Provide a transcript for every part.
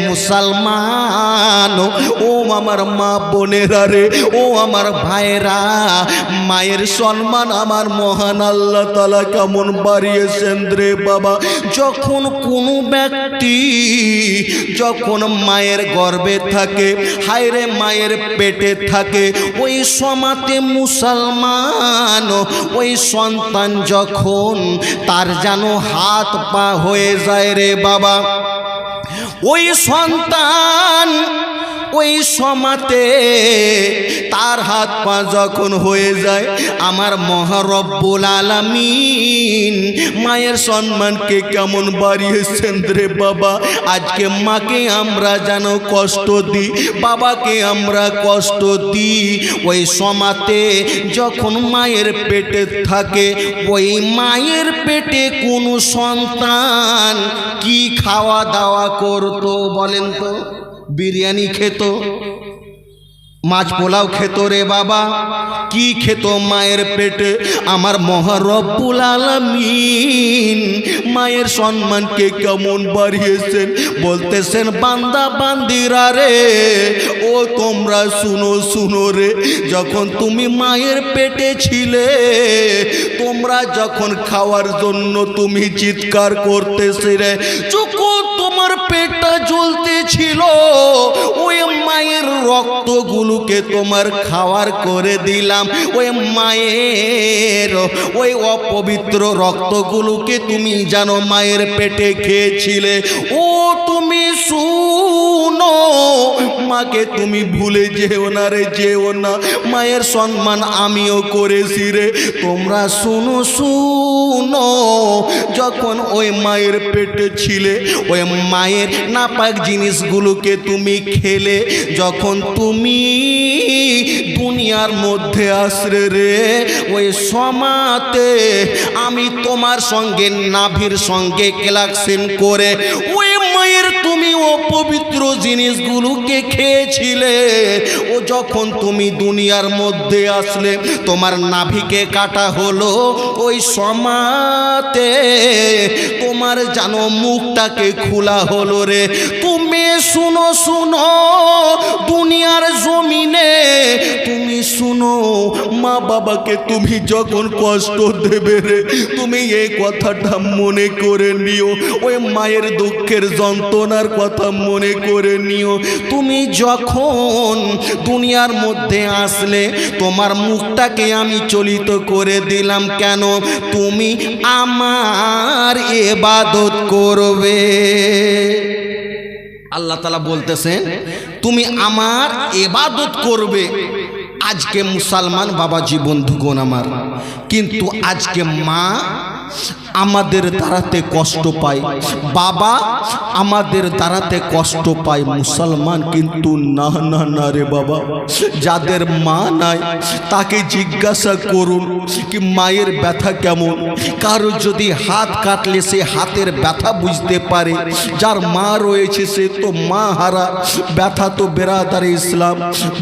মুসলমান ও আমার মা বোনেরা রে, ও আমার ভাইরা, মায়ের সম্মান আমার মহান আল্লাহ তাআলা কেমন বাড়িয়েছেন রে বাবা। যখন কোনো ব্যক্তি যখন মায়ের গর্ভে থাকে, হায়রে মায়ের পেটে থাকে, ওই সমাতে মুসলমান ওই সন্তান যখন তার যেন হাত পা হয়ে যায় রে বাবা, ওই সন্তান ওই সমাতে তার হাত পা যখন হয়ে যায়, আমার মহারব্বুল আলামিন মায়ের সম্মানকে কেমন বাড়িয়েছেন রে বাবা। আজকে মাকে আমরা যেন কষ্ট দিই, বাবাকে আমরা কষ্ট দিই। ওই সমাতে যখন মায়ের পেটে থাকে, ওই মায়ের পেটে কোনো সন্তান কি খাওয়া দাওয়া করতো বলেন তো? বিরিয়ানি খেত, মাছ পোলাও খেত রে বাবা, কি খেত মায়ের পেটে? আমার মহারব্বুল আলামিন মায়ের সম্মানকে কেমন বাড়িয়েছেন। বলতেছেন বান্দা বান্দিরা রে, ও তোমরা শুনো শুনো রে, যখন তুমি মায়ের পেটে ছিলে, তোমরা যখন খাওয়ার জন্য তুমি চিৎকার করতেছিলে, যখন তোমার পেটটা জ্বলতে ছিল, ওই মায়ের রক্তগুলোকে তোমার খাওয়ার করে দিলাম। ওই মায়ের ওই অপবিত্র রক্তগুলোকে তুমি জানো মায়ের পেটে খেয়েছিলে। ও তুমি শুনো, মাকে তুমি ভুলে যেও না রে, যেও না। মায়ের সম্মান আমিও করেছি রে। তোমরা শুনো শুনো, যখন ওই মায়ের পেটে ছিলে, ওই মায়ের নাপাক জিনিসগুলোকে তুমি খেলে, যখন তুমি দুনিয়ার মধ্যে আসরে রে, ওই সমাতে আমি তোমার সঙ্গে নাভির সঙ্গে কালেকশন করে ওই মায়ের তুমি অপবিত্র জিনিসগুলোকে খেয়েছিলে। ও যখন তুমি দুনিয়ার মধ্যে আসলে, তোমার নাভিকে কাটা হলো, ওই সমাতে তোমার জানো মুখটাকে খোলা হলো রে। তুমি শুনো শুনো, দুনিয়ার জমিনে তুমি শুনো, মা বাবাকে তুমি যখন কষ্ট দেবে রে, তুমি এই কথাটা মনে করে নিও, ওই মায়ের দুঃখের যন্ত্রণার কথা মনে করে নিও। তুমি যখন দুনিয়ার মধ্যে আসলে, তোমার মুখটাকে আমি চলিত করে দিলাম কেন? তুমি আমার ইবাদত করবে। আল্লাহ তাআলা বলতেছেন তুমি আমার ইবাদত করবে। আজকে মুসলমান বাবাজি বন্ধুগণ আমার, কিন্তু আজকে মা আমাদের দ্বারাতে কষ্ট পায়, বাবা আমাদের দ্বারাতে কষ্ট পায়, মুসলমান কিন্তু না না না রে বাবা। যাদের মা নাই তাকে জিজ্ঞাসা করুন কি মায়ের ব্যথা কেমন। কারো যদি হাত কাটলে সে হাতের ব্যথা বুঝতে পারে, যার মা রয়েছে সে তো মা হারা, ব্যথা তো বেরাদার ইসলাম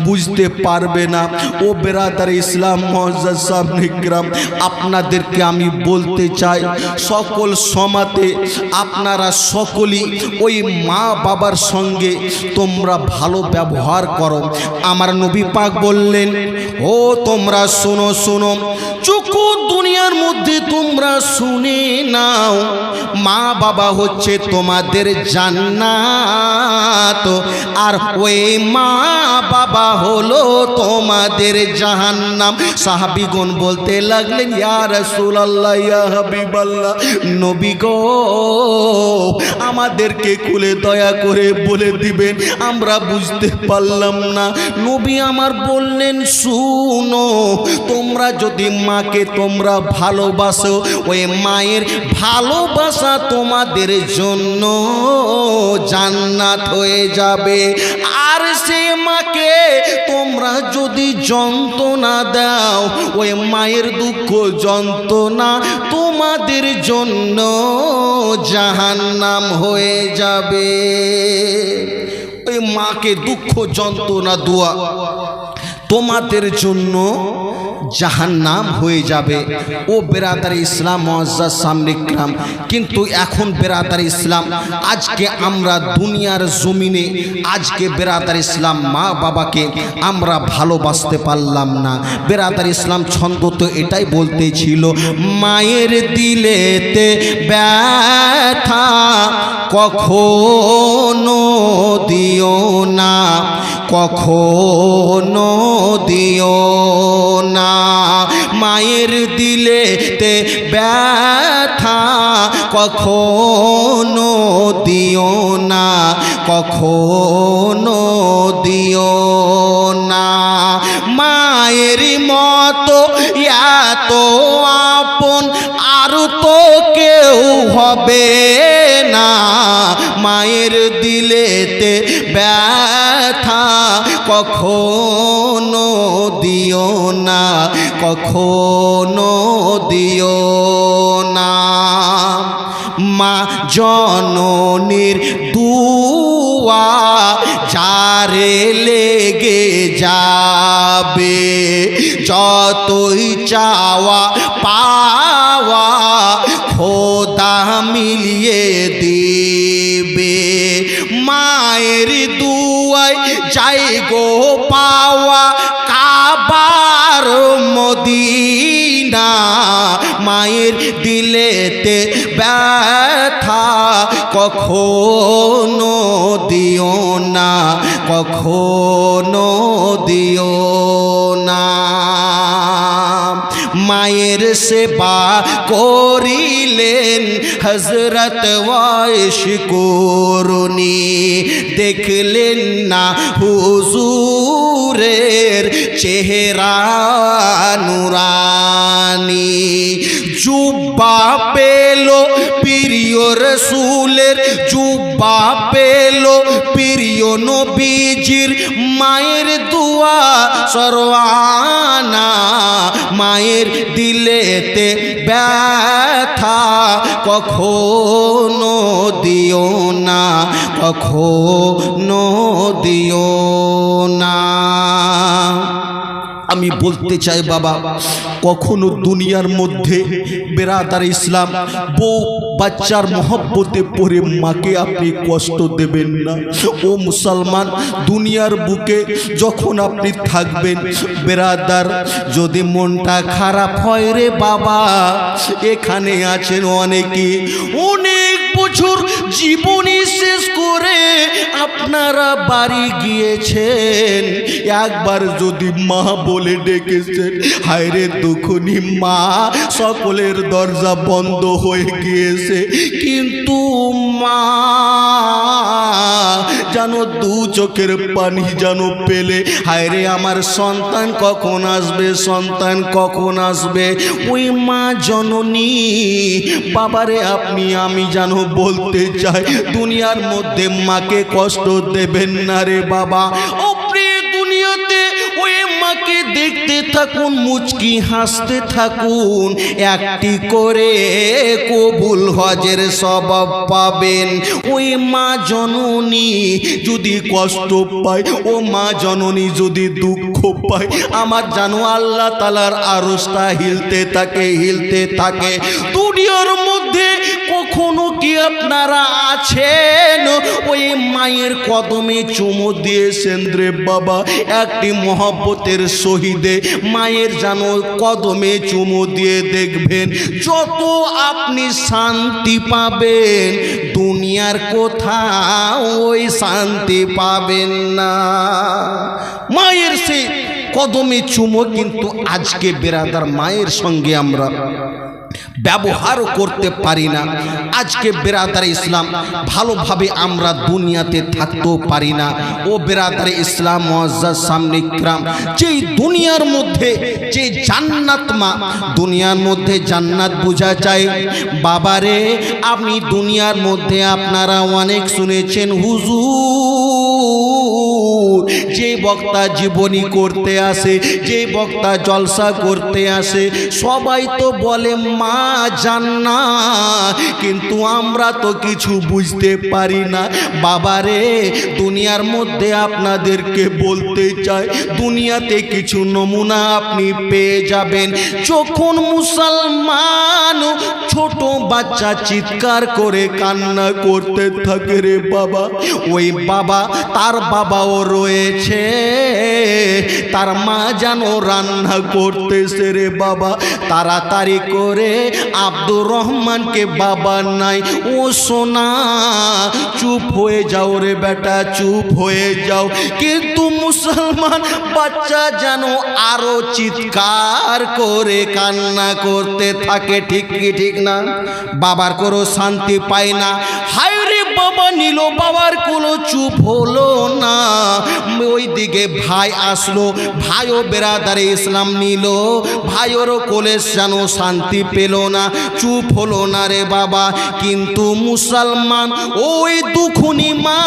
বুঝতে পারবে না। ও বেরাদার ইসলাম মুআজ্জাজ সামনে ইকরাম, আপনাদেরকে আমি বলতে চাই, সকল সমাতে আপনারা সকলেই ওই মা বাবার সঙ্গে তোমরা ভালো ব্যবহার করো। আমার নবী পাক বললেন, ও তোমরা শোনো শোনো, চুকু দুনিয়ার মধ্যে তোমরা শুনে নাও, মা বাবা হচ্ছে তোমাদের জান্নাত, আর ওই মা বাবা হলো তোমাদের জাহান্নাম। সাহাবীগণ বলতে লাগলেন, ইয়া রাসূলুল্লাহ, ইয়া হাবিবাল্লাহ, নবী গো আমাদেরকে কুলে দয়া করে বলে দিবেন, আমরা বুঝতে পারলাম না। নবী আমার বললেন, শুনো, তোমরা যদি মাকে তোমরা ভালোবাসো, ওই মায়ের ভালোবাসা তোমাদের জন্য জান্নাত হয়ে যাবে। আর সে মাকে তোমরা যদি যন্ত্রণা দাও, ওই মায়ের দুঃখ যন্ত্রণা তোমাদের জন্য জাহান্নাম হয়ে যাবে। ওই মাকে দুঃখ যন্ত্রণা দেওয়া তোমাদের জন্য জাহান্নাম হয়ে যাবে। ও বেরাদার ইসলাম মুআজ্জাজ সামনে ইকরাম, কিন্তু এখন বেরাদার ইসলাম আজকে আমরা দুনিয়ার জমিনে আজকে বেরাদার ইসলাম মা বাবাকে আমরা ভালোবাসতে পারলাম না। বেরাদার ইসলাম ছন্দ তো এটাই বলতে ছিল, মায়ের দিলেতে ব্যথা কখনো দিও না, কখনো দিও না, মায়ের দিলেতে ব্যথা কখনো দিও না, কখনো দিও না। মায়ের মতো এত আপন আর তো কেউ হবে না, মায়ের দিলেতে ব্যথা কখনো দিও না, কখনো দিও না। মা জননীর দুয়া যারে লেগে যাবে, যতই চাওয়া পাওয়া খোদা মিলিয়ে দিবে। মায়ের দুয়ায় যাই গো পাওয়া কাবার মদিনা, মায়ের দিলেতে ব্যথা কখনো দিও না, কখনো দিও না। মায়ের সেবা করিলেন হযরত ওয়াইশ করুনি, দেখলেন না হুজুরের চেহারা নুরানি। জুব্বা পেল প্রিয় রসুলের, জুব্বা পেল প্রিয় নবীজির, মায়ের দুয়া সরওয়ানা, মায়ের দিলেতে ব্যথা কখনো দিও না, কখনো দিও না। আমি বলতে চাই বাবা, কখনো দুনিয়ার মধ্যে বেরাদার ইসলাম বউ বাচ্চার মহব্বতে পড়ে মাকে আপনি কষ্ট দেবেন না। ও মুসলমান, দুনিয়ার বুকে যখন আপনি থাকবেন বেরাদার, যদি মনটা খারাপ হয় রে বাবা, এখানে আছেন অনেকে অনেক বছর জীবনী শেষ করে আপনারা বাড়ি গিয়েছেন, একবার যদি মা বলে ডেকেছেন, হায় রে দুঃখনি মা, সকলের দরজা বন্ধ হয়ে গিয়েছে, কিন্তু মা জানো দু চোখের পানি জানো পেলে, হায় রে আমার সন্তান কখন আসবে, সন্তান কখন আসবে। ওই মা জননী বাবারে আপনি আমি জানো বলতে চাই, দুনিয়ার মধ্যে মাকে কষ্ট দেবেন না রে বাবা। আপনি দুনিয়াতে ওই মাকে দেখতে থাকুন, মুচকি হাসতে থাকুন, একটি করে কবুল হজের সওয়াব পাবেন। ওই মা জননী যদি কষ্ট পায়, ও মা জননী যদি দুঃখ পায়, আমার জানো আল্লাহ তাআলার আরশটা হিলতে থাকে, হিলতে থাকে। দুনিয়ার মধ্যে কখনো কি আপনারা আছেন ওই মায়ের কদমে চুমু দিয়েছেন রে বাবা? একটি মহব্বতের শহীদে মায়ের জানো কদমে চুমু দিয়ে দেখবেন, যত আপনি শান্তি পাবেন দুনিয়ার কোথাও ওই শান্তি পাবেন না। মায়ের সে কদমে চুমো কিন্তু আজকে বেরাদার মায়ের সঙ্গে আমরা ব্যবহারও করতে পারি না। আজকে বেরাদার ইসলাম ভালোভাবে আমরা দুনিয়াতে থাকতেও পারি না। ও বেরাদার ইসলাম মুআজ্জাজ সামনে ইকরাম, যেই দুনিয়ার মধ্যে যে জান্নাত, মা দুনিয়ার মধ্যে জান্নাত বোঝা যায় বাবারে। আপনি দুনিয়ার মধ্যে আপনারা অনেক শুনেছেন হুজুর যে বক্তা জীবনী করতে আসে, যেই বক্তা জলসা করতে আসে, সবাই তো বলে মা জান্নাত, কিন্তু আমরা তো কিছু বুঝতে পারি না। বাবারে, দুনিয়ার মধ্যে আপনাদেরকে বলতে চাই, দুনিয়াতে কিছু নমুনা আপনি পেয়ে যাবেন। যখন মুসলমান ছোট বাচ্চা চিৎকার করে কান্না করতে থাকে রে বাবা, ওই বাবা, তার বাবাও রয়েছে, তার মা যেন রান্না করতেছে রে বাবা, তাড়াতাড়ি করে আব্দুর রহমানকে বাবা নাই, ও সোনা চুপ হয়ে যাও রে বেটা, চুপ হয়ে যাও। কিন্তু মুসলমান বাচ্চা যেন আরো চিৎকার করে কান্না করতে থাকে, ঠিক কি ঠিক না? বাবার কোনো শান্তি পায় না। হায় রে বাবা নিল, বাবার কোনো চুপ হলো না। ওই দিকে ভাই আসলো, ভাইও বেরাদারে ইসলাম নিল, ভাইয়েরও কোলে যেন শান্তি পেল না, চুপ হলো না রে বাবা। কিন্তু মুসলমান ওই দুখুনি মা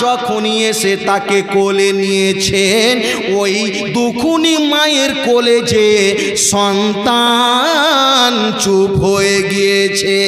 যখনই এসে তাকে কোলে নিয়েছেন, ওই দুখুনি মায়ের কোলে যে সন্তান চুপ হয়ে গিয়েছে।